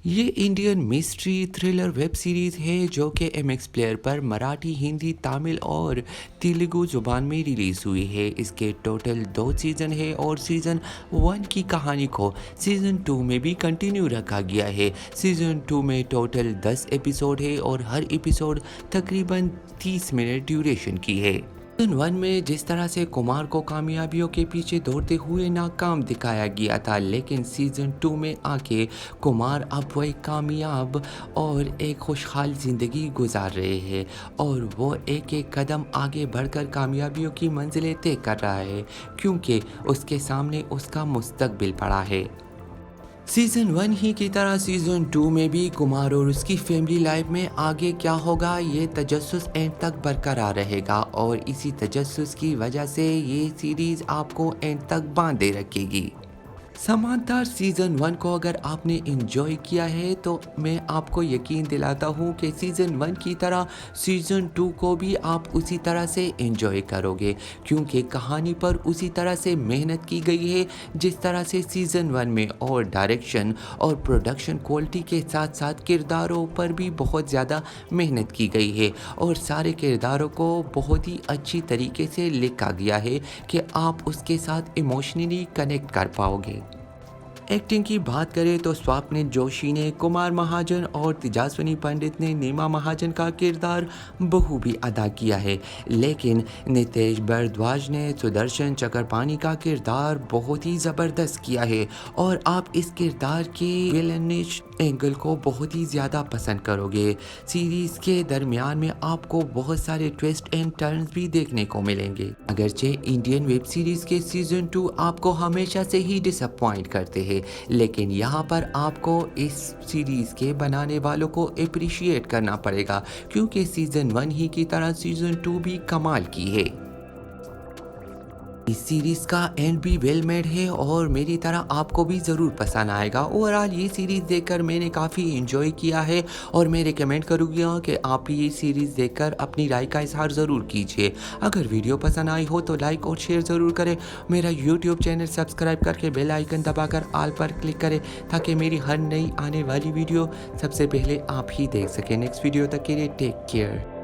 ये Indian mystery thriller web series है जो कि एमएक्स प्लेयर पर मराठी, हिंदी, तमिल और तेलुगु ज़ुबान में रिलीज़ हुई है। इसके टोटल 2 सीज़न है और सीज़न 1 की कहानी को सीज़न 2 में भी कंटिन्यू रखा गया है। सीज़न 2 में टोटल 10 एपिसोड है और हर एपिसोड तकरीबन 30 मिनट ड्यूरेशन की है। सीजन 1 में जिस तरह से कुमार को कामयाबियों के पीछे दौड़ते हुए नाकाम दिखाया गया था, लेकिन सीजन 2 में आके कुमार अब वो एक कामयाब और एक खुशहाल ज़िंदगी गुजार रहे हैं और वो एक एक कदम आगे बढ़कर कामयाबियों की मंजिलें तय कर रहा है, क्योंकि उसके सामने उसका मुस्तकबिल पड़ा है। सीज़न 1 ही की तरह सीज़न 2 में भी कुमार और उसकी फैमिली लाइफ में आगे क्या होगा, ये तजस्सुस एंड तक बरकरार रहेगा और इसी तजस्सुस की वजह से ये सीरीज़ आपको एंड तक बांधे रखेगी। समांतर सीज़न 1 को अगर आपने एंजॉय किया है तो मैं आपको यकीन दिलाता हूँ कि सीज़न 1 की तरह सीज़न 2 को भी आप उसी तरह से एंजॉय करोगे, क्योंकि कहानी पर उसी तरह से मेहनत की गई है जिस तरह से सीज़न 1 में, और डायरेक्शन और प्रोडक्शन क्वालिटी के साथ साथ किरदारों पर भी बहुत ज़्यादा मेहनत की गई है और सारे किरदारों को बहुत ही अच्छी तरीके से लिखा गया है कि आप उसके साथ इमोशनली कनेक्ट कर पाओगे। एक्टिंग की बात करें तो स्वप्निल जोशी ने कुमार महाजन और तेजस्विनी पंडित ने नीमा महाजन का किरदार बखूबी अदा किया है, लेकिन नितेश भारद्वाज ने सुदर्शन चक्रपाणी का किरदार बहुत ही ज़बरदस्त किया है और आप इस किरदार के विलनिश एंगल को बहुत ही ज़्यादा पसंद करोगे। सीरीज़ के दरमियान में आपको बहुत सारे ट्विस्ट एंड टर्न्स भी देखने को मिलेंगे। अगरचे इंडियन वेब सीरीज़ के सीज़न 2 आपको हमेशा से ही डिसअपॉइंट करते हैं, लेकिन यहाँ पर आपको इस सीरीज़ के बनाने वालों को अप्रिशिएट करना पड़ेगा, क्योंकि सीज़न 1 ही की तरह सीज़न 2 भी कमाल की है। इस सीरीज़ का एंड भी वेल मेड है और मेरी तरह आपको भी ज़रूर पसंद आएगा। ओवरऑल ये सीरीज़ देखकर मैंने काफ़ी एंजॉय किया है और मैं रिकमेंड करूँगा कि आप भी ये सीरीज़ देखकर अपनी राय का इजहार ज़रूर कीजिए। अगर वीडियो पसंद आई हो तो लाइक और शेयर ज़रूर करें। मेरा यूट्यूब चैनल सब्सक्राइब करके बेल आइकन दबाकर ऑल पर क्लिक करें, ताकि मेरी हर नई आने वाली वीडियो सबसे पहले आप ही देख सकें। नेक्स्ट वीडियो तक के लिए टेक केयर।